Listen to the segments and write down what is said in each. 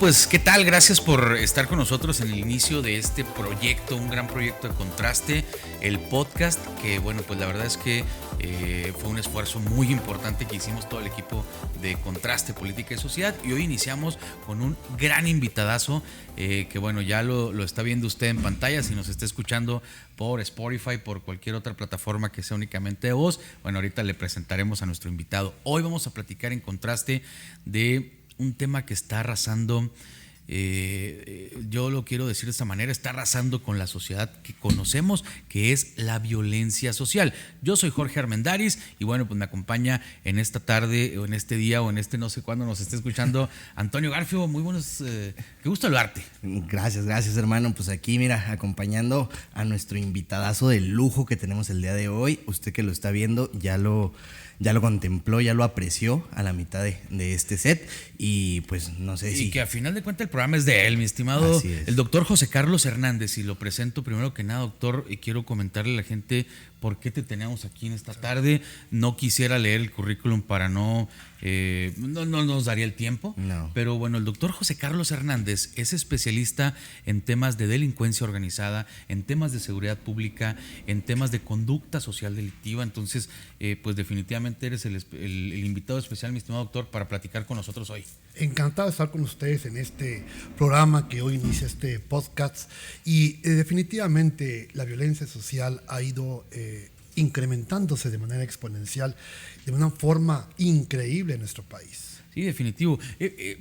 pues, ¿qué tal? Gracias por estar con nosotros en el inicio de este proyecto, un gran proyecto de Contraste, el podcast, que bueno, pues la verdad es que fue un esfuerzo muy importante que hicimos todo el equipo de Contraste, Política y Sociedad, y hoy iniciamos con un gran invitadazo, que bueno, ya lo está viendo usted en pantalla, si nos está escuchando por Spotify, por cualquier otra plataforma que sea únicamente de voz. Bueno, ahorita le presentaremos a nuestro invitado. Hoy vamos a platicar en Contraste de un tema que está arrasando, yo lo quiero decir de esta manera, está arrasando con la sociedad que conocemos, que es la violencia social. Yo soy Jorge Armendáriz y bueno, pues me acompaña en esta tarde o en este día o en este no sé cuándo nos esté escuchando Antonio Garfio. Muy buenos, qué gusto saludarte. Gracias hermano, pues aquí mira, acompañando a nuestro invitadazo de lujo que tenemos el día de hoy. Usted que lo está viendo ya lo contempló, ya lo apreció a la mitad de este set y pues no sé si... Y que a final de cuentas el programa es de él, mi estimado, el doctor José Carlos Hernández, y lo presento primero que nada, doctor, y quiero comentarle a la gente por qué te tenemos aquí en esta tarde. No quisiera leer el currículum para no nos daría el tiempo, pero bueno, el doctor José Carlos Hernández es especialista en temas de delincuencia organizada, en temas de seguridad pública, en temas de conducta social delictiva. Entonces, pues definitivamente eres el invitado especial, mi estimado doctor, para platicar con nosotros hoy. Encantado de estar con ustedes en este programa que hoy inicia este podcast, y definitivamente la violencia social ha ido incrementándose de manera exponencial, de una forma increíble en nuestro país. Sí, definitivo.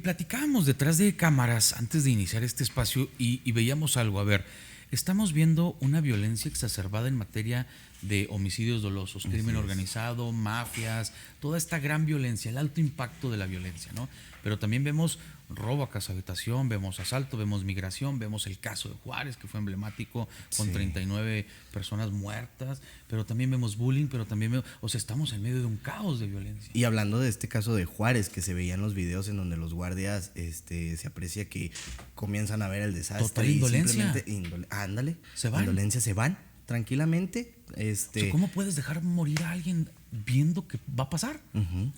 Platicábamos detrás de cámaras antes de iniciar este espacio y veíamos algo. A ver, estamos viendo una violencia exacerbada en materia de homicidios dolosos, crimen organizado, mafias, toda esta gran violencia, el alto impacto de la violencia, ¿no? Pero también vemos robo a casa habitación, vemos asalto, vemos migración, vemos el caso de Juárez, que fue emblemático, con 39 personas muertas, pero también vemos bullying, pero también vemos, o sea, estamos en medio de un caos de violencia. Y hablando de este caso de Juárez, que se veían los videos en donde los guardias se aprecia que comienzan a ver el desastre. Total indolencia. Ándale, se van. Indolencia, se van tranquilamente. O sea, ¿cómo puedes dejar morir a alguien viendo que va a pasar?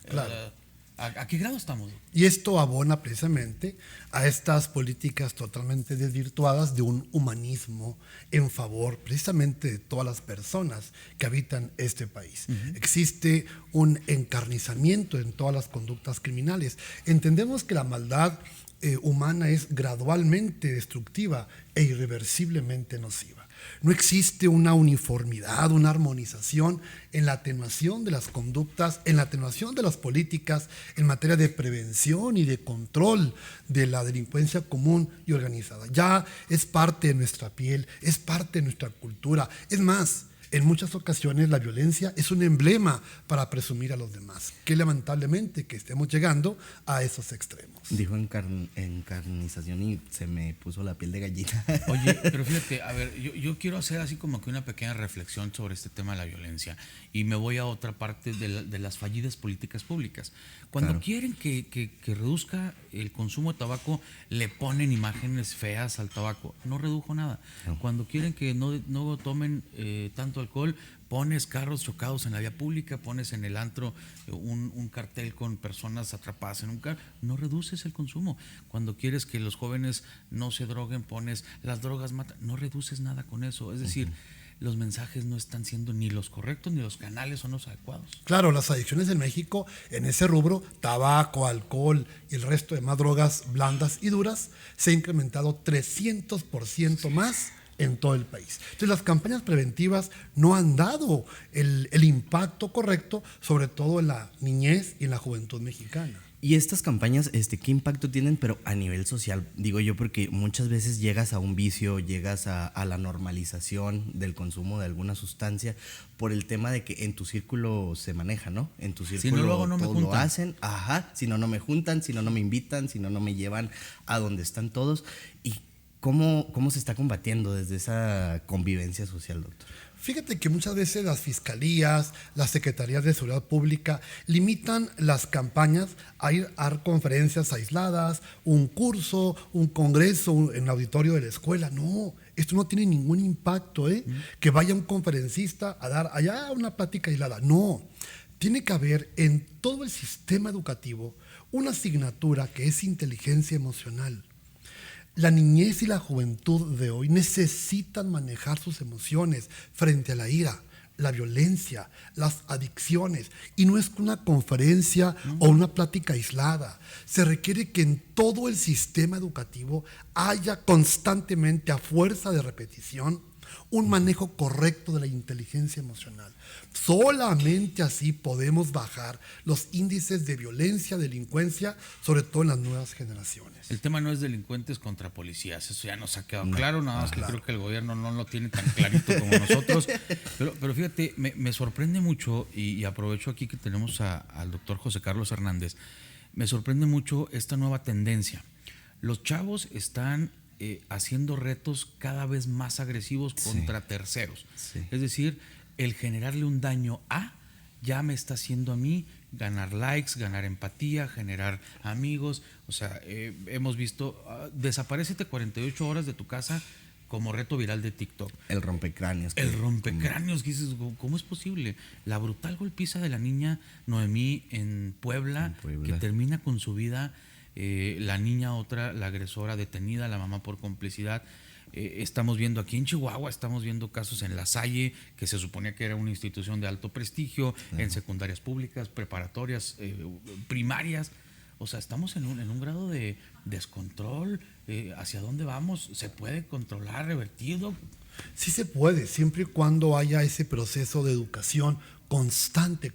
Claro. ¿A qué grado estamos? Y esto abona precisamente a estas políticas totalmente desvirtuadas de un humanismo en favor precisamente de todas las personas que habitan este país. Existe un encarnizamiento en todas las conductas criminales. Entendemos que la maldad humana es gradualmente destructiva e irreversiblemente nociva. No existe una uniformidad, una armonización en la atenuación de las conductas, en la atenuación de las políticas en materia de prevención y de control de la delincuencia común y organizada. Ya es parte de nuestra piel, es parte de nuestra cultura. Es más, en muchas ocasiones la violencia es un emblema para presumir a los demás. Qué lamentablemente que estemos llegando a esos extremos. Dijo encarnización y se me puso la piel de gallina. Oye, pero fíjate, a ver, yo quiero hacer así como que una pequeña reflexión sobre este tema de la violencia, y me voy a otra parte de las fallidas políticas públicas. Cuando quieren que reduzca el consumo de tabaco, le ponen imágenes feas al tabaco. No redujo nada. Cuando quieren que no tomen tanto alcohol, pones carros chocados en la vía pública, pones en el antro un cartel con personas atrapadas en un carro, no reduces el consumo. Cuando quieres que los jóvenes no se droguen, pones las drogas matan, no reduces nada con eso. Es decir, los mensajes no están siendo ni los correctos ni los canales son los adecuados. Claro, las adicciones en México, en ese rubro, tabaco, alcohol y el resto de más drogas blandas y duras, se ha incrementado 300% más en todo el país. Entonces, las campañas preventivas no han dado el impacto correcto, sobre todo en la niñez y en la juventud mexicana. Y estas campañas, ¿qué impacto tienen? Pero a nivel social, digo yo, porque muchas veces llegas a un vicio, llegas a la normalización del consumo de alguna sustancia por el tema de que en tu círculo se maneja, ¿no? En tu círculo si no lo hago, no me juntan. Lo hacen, si no me juntan, si no me invitan, si no me llevan a donde están todos. ¿Y cómo se está combatiendo desde esa convivencia social, doctor? Fíjate que muchas veces las fiscalías, las secretarías de seguridad pública limitan las campañas a ir a dar conferencias aisladas, un curso, un congreso en el auditorio de la escuela. No, esto no tiene ningún impacto, que vaya un conferencista a dar allá una plática aislada. No, tiene que haber en todo el sistema educativo una asignatura que es inteligencia emocional. La niñez y la juventud de hoy necesitan manejar sus emociones frente a la ira, la violencia, las adicciones. Y no es una conferencia o una plática aislada. Se requiere que en todo el sistema educativo haya constantemente, a fuerza de repetición, un manejo correcto de la inteligencia emocional. Solamente así podemos bajar los índices de violencia, delincuencia, sobre todo en las nuevas generaciones. El tema no es delincuentes contra policías, eso ya nos ha quedado claro, nada más que creo que el gobierno no lo tiene tan clarito como nosotros. Pero fíjate, me sorprende mucho, y aprovecho aquí que tenemos al doctor José Carlos Hernández, me sorprende mucho esta nueva tendencia. Los chavos están haciendo retos cada vez más agresivos contra terceros. Sí. Es decir, el generarle un daño ya me está haciendo a mí ganar likes, ganar empatía, generar amigos. O sea, hemos visto, desaparécete 48 horas de tu casa como reto viral de TikTok. El rompecráneos. El rompecráneos, que dices, ¿cómo es posible? La brutal golpiza de la niña Noemí en Puebla, que termina con su vida. La niña otra, la agresora detenida, la mamá por complicidad. Estamos viendo aquí en Chihuahua, estamos viendo casos en La Salle, que se suponía que era una institución de alto prestigio, en secundarias públicas, preparatorias, primarias. O sea, estamos en un grado de descontrol. ¿Hacia dónde vamos? ¿Se puede controlar, revertido? Sí se puede, siempre y cuando haya ese proceso de educación constante.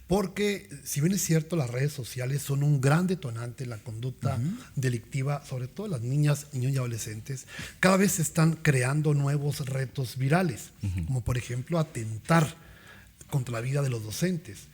Porque si bien es cierto, las redes sociales son un gran detonante en la conducta delictiva, sobre todo las niñas, niños y adolescentes, cada vez se están creando nuevos retos virales, como por ejemplo atentar contra la vida de los docentes.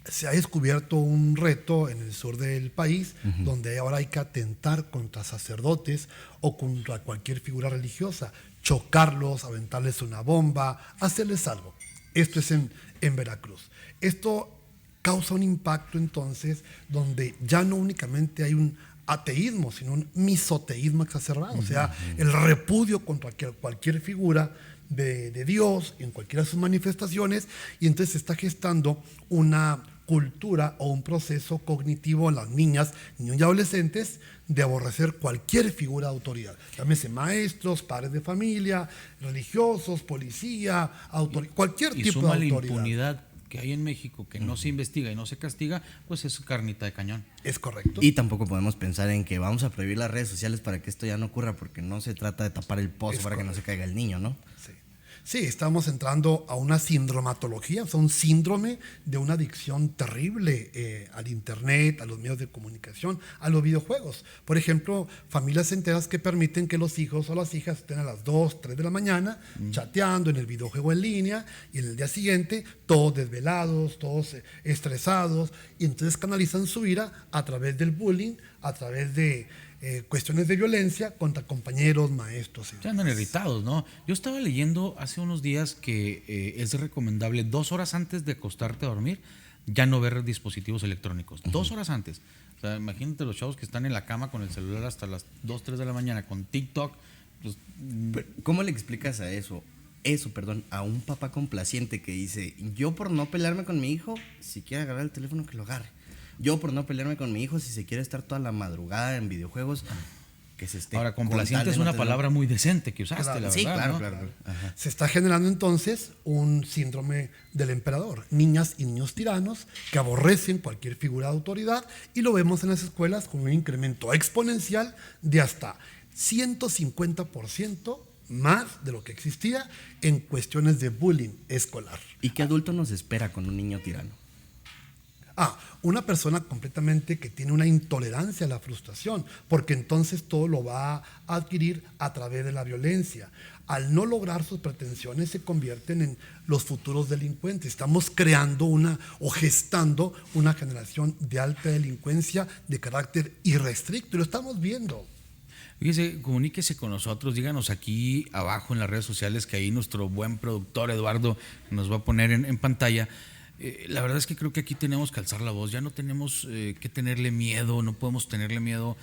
Se ha descubierto un reto en el sur del país donde ahora hay que atentar contra sacerdotes o contra cualquier figura religiosa, chocarlos, aventarles una bomba, hacerles algo. Esto es en Veracruz. Esto causa un impacto entonces donde ya no únicamente hay un ateísmo, sino un misoteísmo exacerbado, o sea, el repudio contra cualquier figura de Dios en cualquiera de sus manifestaciones, y entonces se está gestando una cultura o un proceso cognitivo en las niñas, niños y adolescentes de aborrecer cualquier figura de autoridad. Llámese maestros, padres de familia, religiosos, policía, cualquier tipo de autoridad. Y suma la impunidad que hay en México, que no se investiga y no se castiga, pues es carnita de cañón. Es correcto. Y tampoco podemos pensar en que vamos a prohibir las redes sociales para que esto ya no ocurra, porque no se trata de tapar el pozo para que no se caiga el niño, ¿no? Sí. Sí, estamos entrando a una sindromatología, o sea, un síndrome de una adicción terrible al internet, a los medios de comunicación, a los videojuegos. Por ejemplo, familias enteras que permiten que los hijos o las hijas estén a las 2, 3 de la mañana chateando en el videojuego en línea, y en el día siguiente todos desvelados, todos estresados, y entonces canalizan su ira a través del bullying, a través de cuestiones de violencia contra compañeros, maestros. Se andan irritados, ¿no? Yo estaba leyendo hace unos días que es recomendable 2 horas antes de acostarte a dormir ya no ver dispositivos electrónicos. 2 horas antes. O sea, imagínate los chavos que están en la cama con el celular hasta las 2, 3 de la mañana con TikTok. Pues, ¿cómo le explicas a un papá complaciente que dice, yo por no pelearme con mi hijo, si quiere agarrar el teléfono que lo agarre? Yo por no pelearme con mi hijo, si se quiere estar toda la madrugada en videojuegos, que se esté... Ahora, complaciente es una palabra muy decente que usaste, la verdad. Sí, claro, ¿no? claro. Ajá. Se está generando entonces un síndrome del emperador. Niñas y niños tiranos que aborrecen cualquier figura de autoridad, y lo vemos en las escuelas con un incremento exponencial de hasta 150% más de lo que existía en cuestiones de bullying escolar. ¿Y qué adulto nos espera con un niño tirano? Una persona completamente que tiene una intolerancia a la frustración, porque entonces todo lo va a adquirir a través de la violencia. Al no lograr sus pretensiones se convierten en los futuros delincuentes. Estamos creando o gestando una generación de alta delincuencia de carácter irrestricto, y lo estamos viendo. Fíjese, comuníquese con nosotros, díganos aquí abajo en las redes sociales, que ahí nuestro buen productor Eduardo nos va a poner en pantalla. La verdad es que creo que aquí tenemos que alzar la voz, ya no tenemos que tenerle miedo, no podemos tenerle miedo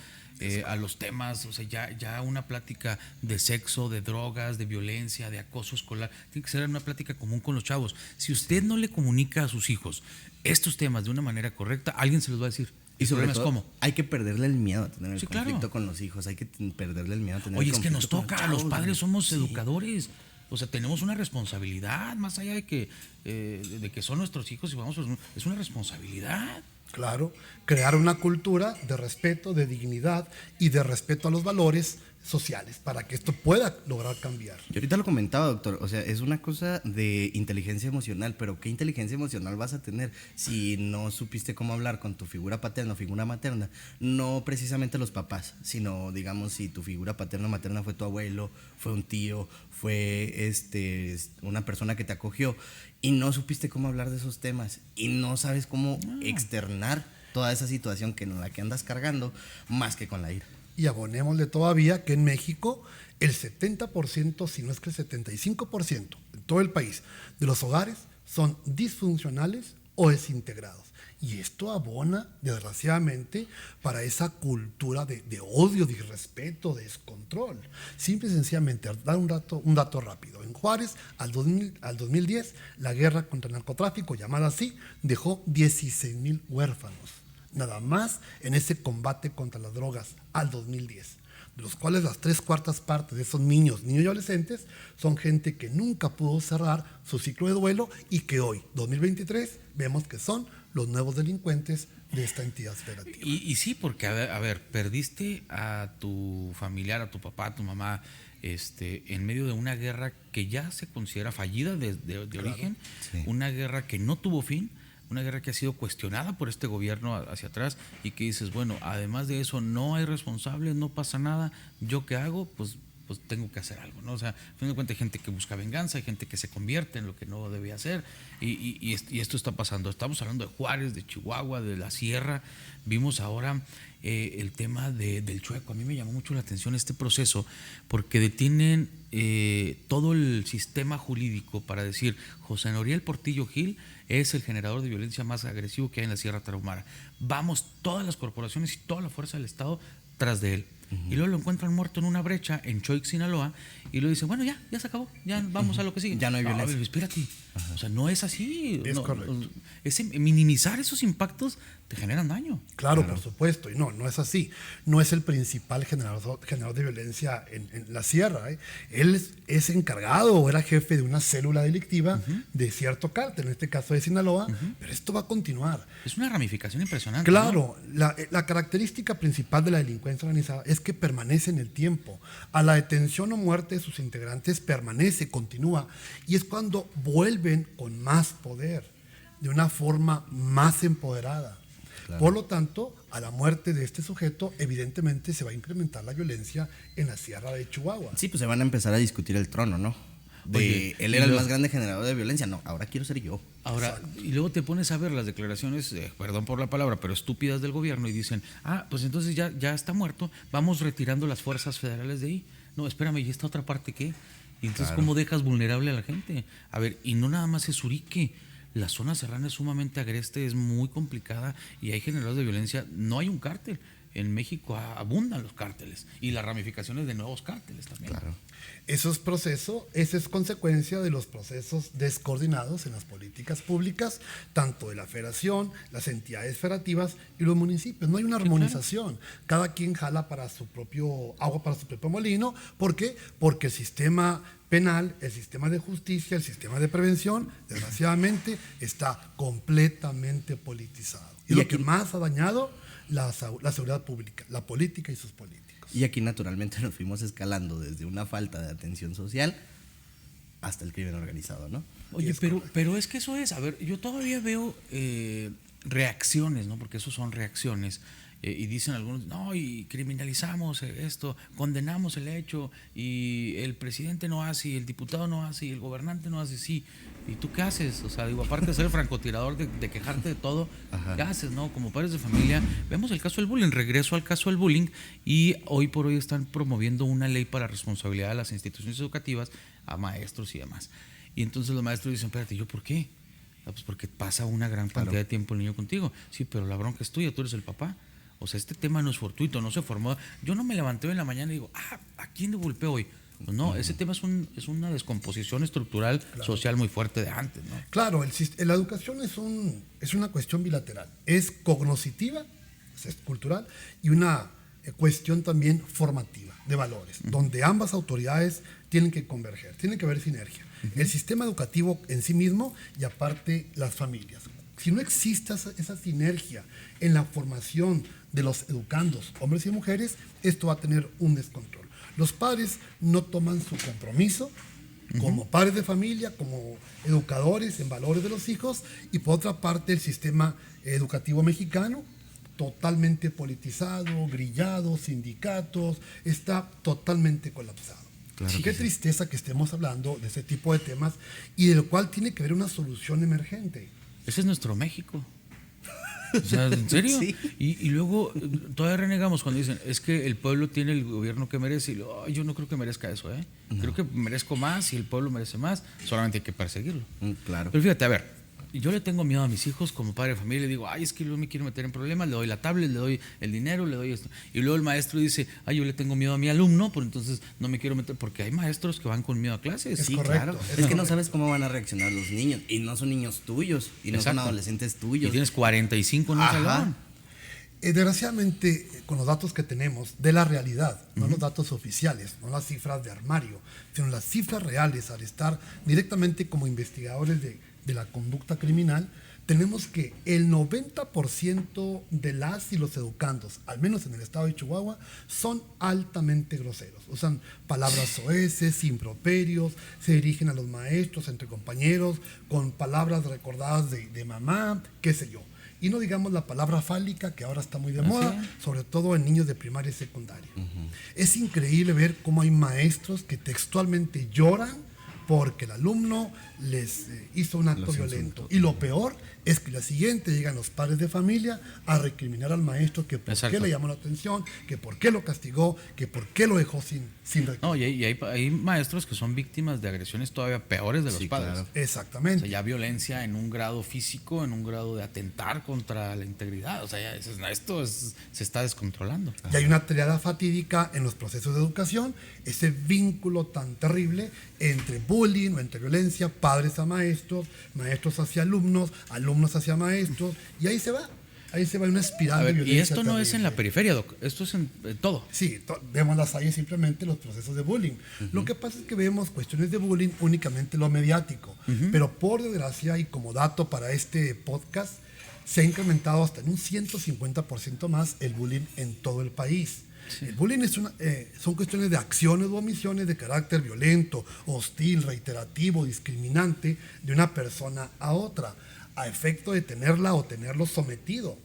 a los temas, o sea, ya una plática de sexo, de drogas, de violencia, de acoso escolar, tiene que ser una plática común con los chavos. Si usted no le comunica a sus hijos estos temas de una manera correcta, alguien se los va a decir. Y sobre problema todo, es cómo. hay que perderle el miedo a tener el Sí, conflicto claro. con los hijos, hay que perderle el miedo a tener Oye, el es que nos conflicto con toca, los chavos, padres somos sí. educadores. O sea, tenemos una responsabilidad, más allá de que son nuestros hijos y vamos, es una responsabilidad. Claro, crear una cultura de respeto, de dignidad y de respeto a los valores sociales para que esto pueda lograr cambiar. Yo ahorita lo comentaba, doctor, o sea, es una cosa de inteligencia emocional, pero ¿qué inteligencia emocional vas a tener si no supiste cómo hablar con tu figura paterna o figura materna? No precisamente los papás, sino, digamos, si tu figura paterna o materna fue tu abuelo, fue un tío, fue una persona que te acogió y no supiste cómo hablar de esos temas y no sabes cómo externar toda esa situación en la que andas cargando más que con la ira. Y abonémosle todavía que en México el 70%, si no es que el 75% en todo el país de los hogares son disfuncionales o desintegrados. Y esto abona, desgraciadamente, para esa cultura de odio, de irrespeto, de descontrol. Simple y sencillamente, dar un dato rápido. En Juárez, al 2010, la guerra contra el narcotráfico, llamada así, dejó 16,000 huérfanos. Nada más en ese combate contra las drogas al 2010, de los cuales las 3/4 partes de esos niños y adolescentes son gente que nunca pudo cerrar su ciclo de duelo y que hoy, 2023, vemos que son los nuevos delincuentes de esta entidad federativa. Y sí, porque, a ver, perdiste a tu familiar, a tu papá, a tu mamá, en medio de una guerra que ya se considera fallida de origen, sí. Una guerra que no tuvo fin, una guerra que ha sido cuestionada por este gobierno hacia atrás y que dices, bueno, además de eso no hay responsables, no pasa nada, ¿yo qué hago? Pues tengo que hacer algo, ¿no? O sea, a fin de cuentas hay gente que busca venganza, hay gente que se convierte en lo que no debía hacer y esto está pasando. Estamos hablando de Juárez, de Chihuahua, de la Sierra. Vimos ahora el tema del Chueco. A mí me llamó mucho la atención este proceso porque detienen todo el sistema jurídico para decir José Noriel Portillo Gil es el generador de violencia más agresivo que hay en la Sierra Tarahumara. Vamos todas las corporaciones y toda la fuerza del Estado tras de él. Y luego lo encuentran muerto en una brecha en Choix, Sinaloa, y luego dicen, bueno, ya se acabó, ya vamos a lo que sigue. Ya no hay violencia. Ver, espérate, o sea, no es así. Es correcto. Minimizar esos impactos te generan daño. Claro, por supuesto, y no es así. No es el principal generador de violencia en la Sierra. Él es encargado o era jefe de una célula delictiva de cierto cártel, en este caso de Sinaloa, pero esto va a continuar. Es una ramificación impresionante. Claro, ¿no? la característica principal de la delincuencia organizada es que permanece en el tiempo. A la detención o muerte de sus integrantes permanece, continúa, y es cuando vuelven con más poder, de una forma más empoderada. Claro. Por lo tanto, a la muerte de este sujeto, evidentemente se va a incrementar la violencia en la Sierra de Chihuahua. Sí, pues se van a empezar a discutir el trono, ¿no? Oye, él era el más grande generador de violencia. No, ahora quiero ser yo. Ahora, y luego te pones a ver las declaraciones, perdón por la palabra, pero estúpidas del gobierno y dicen, pues entonces ya está muerto, vamos retirando las fuerzas federales de ahí. No, espérame, ¿y esta otra parte qué? Y entonces, claro, ¿cómo dejas vulnerable a la gente? A ver, y no nada más es Urique. La zona serrana es sumamente agreste, es muy complicada y hay generadores de violencia. No hay un cártel. En México abundan los cárteles y las ramificaciones de nuevos cárteles también. Claro. Esa es consecuencia de los procesos descoordinados en las políticas públicas, tanto de la federación, las entidades federativas y los municipios. No hay una armonización. Claro. Cada quien jala para su propio agua, para su propio molino. ¿Por qué? Porque el sistema penal, el sistema de justicia, el sistema de prevención, desgraciadamente, está completamente politizado. Y lo que más ha dañado la seguridad pública, la política y sus políticos. Y aquí naturalmente nos fuimos escalando desde una falta de atención social hasta el crimen organizado, ¿no? Oye, pero es que eso es, a ver, yo todavía veo reacciones, ¿no? Porque eso son reacciones. Y dicen algunos, no, y criminalizamos esto, condenamos el hecho, y el presidente no hace, y el diputado no hace, y el gobernante no hace, sí. ¿Y tú qué haces? O sea, digo, aparte de ser el francotirador, de quejarte de todo, ajá, ¿qué haces, no? Como padres de familia, vemos el caso del bullying, regreso al caso del bullying, y hoy por hoy están promoviendo una ley para responsabilidad de las instituciones educativas a maestros y demás. Y entonces los maestros dicen, espérate, ¿yo por qué? Pues porque pasa una gran cantidad de tiempo el niño contigo. Sí, pero la bronca es tuya, tú eres el papá. O sea, este tema no es fortuito, no se formó. Yo no me levanté hoy en la mañana y digo, ¿a quién le golpeó hoy? Pues no, ese tema es una descomposición estructural, claro, social muy fuerte de antes, ¿no? Claro, la educación es una cuestión bilateral. Es cognoscitiva, es cultural, y una cuestión también formativa, de valores, donde ambas autoridades tienen que converger, tiene que haber sinergia. El sistema educativo en sí mismo y aparte las familias. Si no existe esa sinergia en la formación de los educandos, hombres y mujeres, esto va a tener un descontrol. Los padres no toman su compromiso como padres de familia, como educadores en valores de los hijos, y por otra parte el sistema educativo mexicano, totalmente politizado, grillado, sindicatos, está totalmente colapsado. Claro Qué que sí. tristeza que estemos hablando de ese tipo de temas y del cual tiene que haber una solución emergente. Ese es nuestro México. O sea, ¿en serio? Sí. Y luego todavía renegamos cuando dicen, es que el pueblo tiene el gobierno que merece. Y luego, "Ay, yo no creo que merezca eso, ¿eh? Creo que merezco más y el pueblo merece más. Solamente hay que perseguirlo". Claro. Pero fíjate, a ver, yo le tengo miedo a mis hijos como padre de familia. Le digo, ay, es que yo me quiero meter en problemas. Le doy la tablet, le doy el dinero, le doy esto. Y luego el maestro dice, ay, yo le tengo miedo a mi alumno, pues entonces no me quiero meter. Porque hay maestros que van con miedo a clases. Es Sí, correcto, claro. es Es que no correcto. sabes cómo van a reaccionar los niños. Y no son niños tuyos. Y no Exacto. son adolescentes Y tuyos. tienes 45 en un Ajá. salón. Desgraciadamente, con los datos que tenemos de la realidad, no los datos oficiales, no las cifras de armario, sino las cifras reales, al estar directamente como investigadores de la conducta criminal, tenemos que el 90% de las y los educandos, al menos en el estado de Chihuahua, son altamente groseros. Usan palabras soeces, improperios, se dirigen a los maestros, entre compañeros, con palabras recordadas de mamá, qué sé yo. Y no digamos la palabra fálica, que ahora está muy de moda, sobre todo en niños de primaria y secundaria. Es increíble ver cómo hay maestros que textualmente lloran porque el alumno les hizo un acto violento. Y lo peor es que la siguiente llegan los padres de familia a recriminar al maestro que por Exacto. qué le llamó la atención, que por qué lo castigó, que por qué lo dejó sin No, y hay maestros que son víctimas de agresiones todavía peores de los Sí, padres. claro. O Exactamente. sea, ya violencia en un grado físico, en un grado de atentar contra la integridad. O sea, ya se está descontrolando. Y hay una triada fatídica en los procesos de educación, ese vínculo tan terrible entre bullying o entre violencia, padres a maestros, maestros hacia alumnos, alumnos hacia maestros, y ahí se va una espiral A ver, de y violencia. esto no es en la terrible. periferia, Doc. Esto es en todo. Sí, vemos las calles simplemente los procesos de bullying. Lo que pasa es que vemos cuestiones de bullying únicamente lo mediático, pero por desgracia y como dato para este podcast, se ha incrementado hasta en un 150% más el bullying en todo el país. Sí. El bullying son cuestiones de acciones u omisiones de carácter violento, hostil, reiterativo, discriminante de una persona a otra, a efecto de tenerla o tenerlo sometido.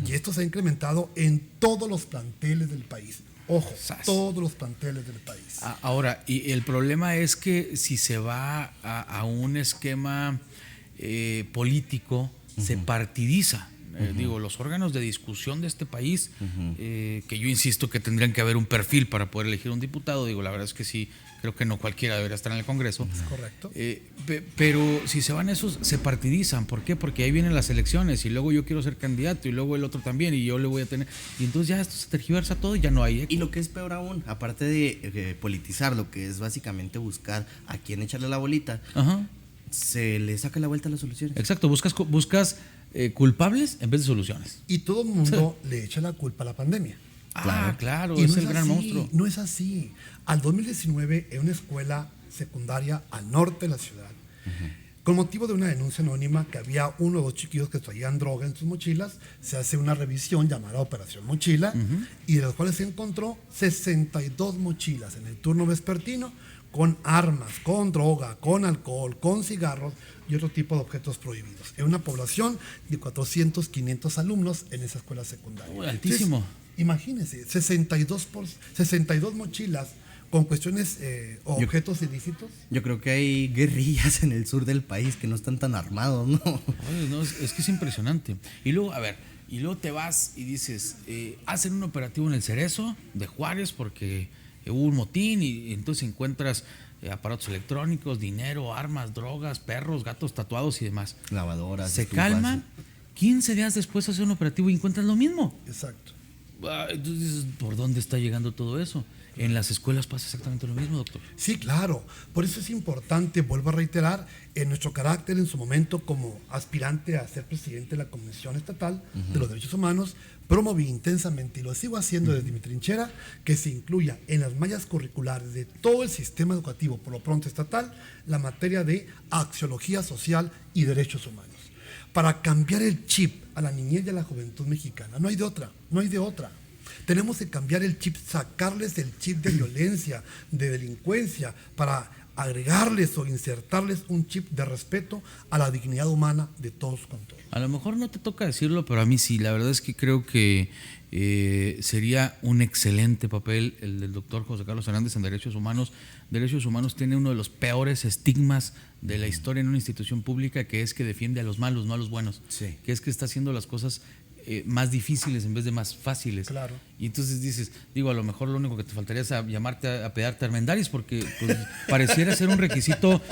Y esto se ha incrementado en todos los planteles del país. Ojo, todos los planteles del país. Ahora, y el problema es que si se va a un esquema político, se partidiza. Digo, los órganos de discusión de este país, que yo insisto que tendrían que haber un perfil para poder elegir un diputado, digo, la verdad es que sí, creo que no cualquiera debería estar en el Congreso. Es correcto. Pero si se van esos, se partidizan. ¿Por qué? Porque ahí vienen las elecciones y luego yo quiero ser candidato y luego el otro también y yo le voy a tener. Y entonces ya esto se tergiversa todo y ya no hay eco. Y lo que es peor aún, aparte de politizar, lo que es básicamente buscar a quién echarle la bolita, Ajá. se le saca la vuelta a las soluciones. Exacto, buscas culpables en vez de soluciones. Y todo el mundo le echa la culpa a la pandemia. Claro, Y es no el gran así, monstruo. No es así. Al 2019, en una escuela secundaria al norte de la ciudad, con motivo de una denuncia anónima que había uno o dos chiquillos que traían droga en sus mochilas, se hace una revisión llamada Operación Mochila, y de las cuales se encontró 62 mochilas en el turno vespertino con armas, con droga, con alcohol, con cigarros y otro tipo de objetos prohibidos. En una población de 400, 500 alumnos en esa escuela secundaria. Uy, altísimo. Entonces, imagínense, 62 mochilas con cuestiones o objetos ilícitos. Yo creo que hay guerrillas en el sur del país que no están tan armados, ¿no? Oye, no, es que es impresionante. Y luego, a ver, te vas y dices, hacen un operativo en el Cerezo de Juárez porque hubo un motín y entonces encuentras aparatos electrónicos, dinero, armas, drogas, perros, gatos tatuados y demás. Lavadoras. Se estufas. calman, 15 días después hacen un operativo y encuentran lo mismo. Exacto. Entonces dices, ¿por dónde está llegando todo eso? En las escuelas pasa exactamente lo mismo, doctor. Sí, claro. Por eso es importante, vuelvo a reiterar, en nuestro carácter en su momento como aspirante a ser presidente de la Comisión Estatal de los Derechos Humanos, promoví intensamente, y lo sigo haciendo desde mi trinchera, que se incluya en las mallas curriculares de todo el sistema educativo, por lo pronto estatal, la materia de axiología social y derechos humanos. Para cambiar el chip a la niñez y a la juventud mexicana. No hay de otra, no hay de otra. Tenemos que cambiar el chip, sacarles el chip de violencia, de delincuencia, para agregarles o insertarles un chip de respeto a la dignidad humana de todos con todos. A lo mejor no te toca decirlo, pero a mí sí. La verdad es que creo que sería un excelente papel el del doctor José Carlos Hernández en Derechos Humanos. Derechos Humanos tiene uno de los peores estigmas de la historia en una institución pública, que es que defiende a los malos, no a los buenos. Sí. Que es que está haciendo las cosas más difíciles en vez de más fáciles. Claro. Y entonces dices, a lo mejor lo único que te faltaría es llamarte a pedarte Armendáriz, porque pues, pareciera ser un requisito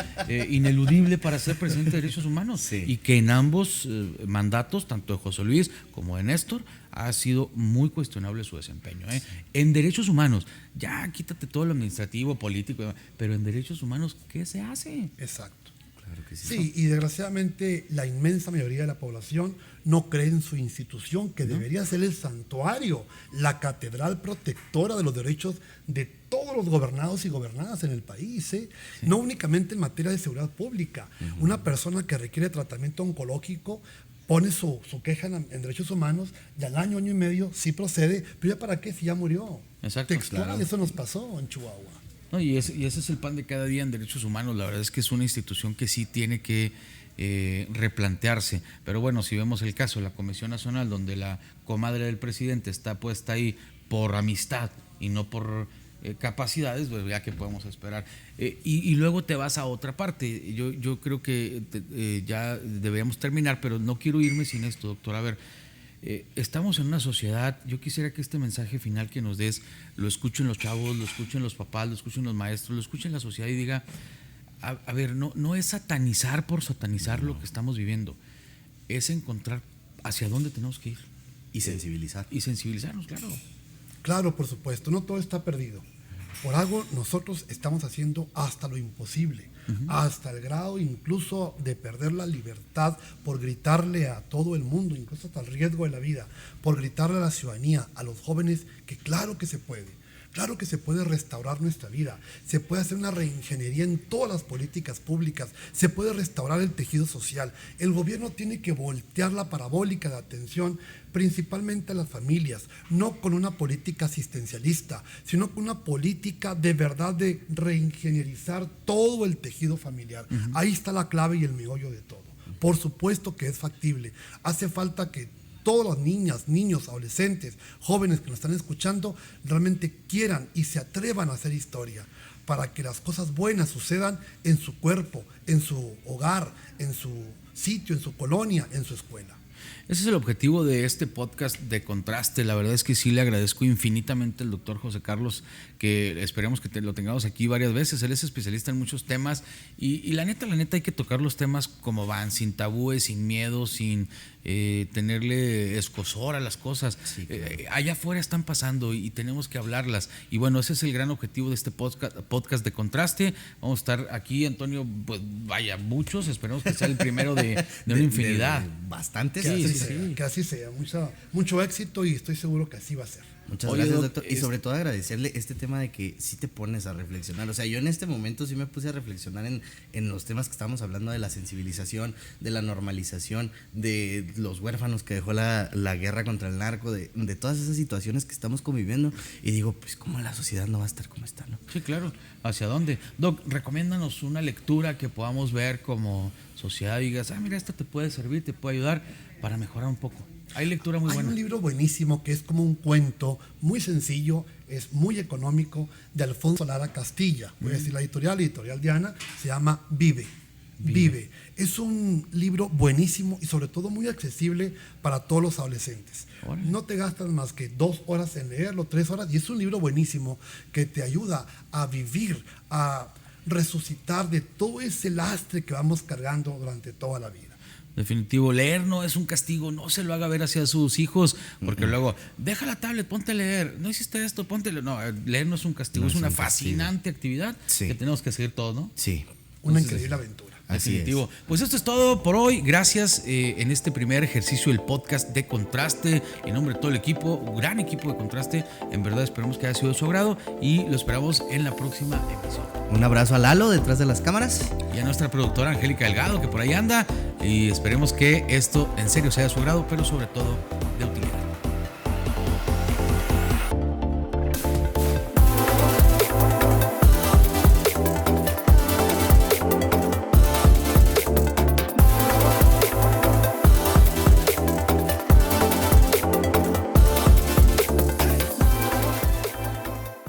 ineludible para ser presidente de Derechos Humanos. Sí. Y que en ambos mandatos, tanto de José Luis como de Néstor, ha sido muy cuestionable su desempeño. Sí. En Derechos Humanos, ya quítate todo lo administrativo, político, pero en Derechos Humanos, ¿qué se hace? Exacto. Claro que sí. Sí, y desgraciadamente la inmensa mayoría de la población no cree en su institución, que debería ser el santuario, la catedral protectora de los derechos de todos los gobernados y gobernadas en el país, ¿eh? Sí. No únicamente en materia de seguridad pública. Una persona que requiere tratamiento oncológico pone su queja en derechos humanos y al año y medio sí procede, pero ¿ya para qué si ya murió? Exacto. Textual, claro. Eso nos pasó en Chihuahua. No, y ese es el pan de cada día en Derechos Humanos. La verdad es que es una institución que sí tiene que replantearse. Pero bueno, si vemos el caso de la Comisión Nacional, donde la comadre del presidente está puesta ahí por amistad y no por capacidades, pues ya que podemos esperar. Y luego te vas a otra parte. Yo creo que ya deberíamos terminar, pero no quiero irme sin esto, doctor. A ver, estamos en una sociedad, yo quisiera que este mensaje final que nos des lo escuchen los chavos, lo escuchen los papás, lo escuchen los maestros, lo escuchen la sociedad y diga, a ver, no es satanizar por satanizar lo que estamos viviendo, es encontrar hacia dónde tenemos que ir. Y sensibilizar. Y sensibilizarnos, claro. Claro, por supuesto, no todo está perdido. Por algo nosotros estamos haciendo hasta lo imposible, hasta el grado incluso de perder la libertad por gritarle a todo el mundo, incluso hasta el riesgo de la vida, por gritarle a la ciudadanía, a los jóvenes, que claro que se puede. Claro que se puede restaurar nuestra vida, se puede hacer una reingeniería en todas las políticas públicas, se puede restaurar el tejido social. El gobierno tiene que voltear la parabólica de atención principalmente a las familias, no con una política asistencialista, sino con una política de verdad de reingenierizar todo el tejido familiar. Ahí está la clave y el meollo de todo. Por supuesto que es factible. Hace falta que todas las niñas, niños, adolescentes, jóvenes que nos están escuchando realmente quieran y se atrevan a hacer historia para que las cosas buenas sucedan en su cuerpo, en su hogar, en su sitio, en su colonia, en su escuela. Ese es el objetivo de este podcast de Contraste. La verdad es que sí le agradezco infinitamente al doctor José Carlos, que esperemos que lo tengamos aquí varias veces. Él es especialista en muchos temas y la neta hay que tocar los temas como van, sin tabúes, sin miedo, sin tenerle escozor a las cosas. Sí, claro. Allá afuera están pasando y tenemos que hablarlas. Y bueno, ese es el gran objetivo de este podcast de Contraste. Vamos a estar aquí, Antonio, pues vaya, muchos. Esperemos que sea el primero de una infinidad. Bastantes. Que así sea. Mucho éxito y estoy seguro que así va a ser. Muchas gracias, doctor. Y sobre todo agradecerle este tema de que sí te pones a reflexionar. O sea, yo en este momento sí me puse a reflexionar en los temas que estábamos hablando, de la sensibilización, de la normalización, de los huérfanos que dejó la guerra contra el narco, de todas esas situaciones que estamos conviviendo. Y digo, pues cómo la sociedad no va a estar como está, ¿no? Sí, claro. ¿Hacia dónde? Doc, recomiéndanos una lectura que podamos ver como sociedad y digas, mira, esta te puede servir, te puede ayudar para mejorar un poco. Hay lectura muy buena. Hay un libro buenísimo que es como un cuento muy sencillo, es muy económico, de Alfonso Lara Castilla. Voy a decir la editorial Diana, se llama Vive. Es un libro buenísimo y sobre todo muy accesible para todos los adolescentes. Órale. No te gastas más que 2 horas en leerlo, 3 horas, y es un libro buenísimo que te ayuda a vivir, a resucitar de todo ese lastre que vamos cargando durante toda la vida. Definitivo, leer no es un castigo, no se lo haga ver hacia sus hijos, porque luego, deja la tablet, ponte a leer, no hiciste esto, ponte a leer. No, leer no es un castigo, es una fascinante actividad que tenemos que seguir todos, ¿no? Sí. Una increíble aventura. Definitivo. Pues esto es todo por hoy. Gracias en este primer ejercicio del podcast de Contraste. En nombre de todo el equipo, un gran equipo de Contraste. En verdad esperamos que haya sido de su agrado y lo esperamos en la próxima emisión. Un abrazo a Lalo detrás de las cámaras. Y a nuestra productora Angélica Delgado, que por ahí anda. Y esperemos que esto en serio sea de su agrado, pero sobre todo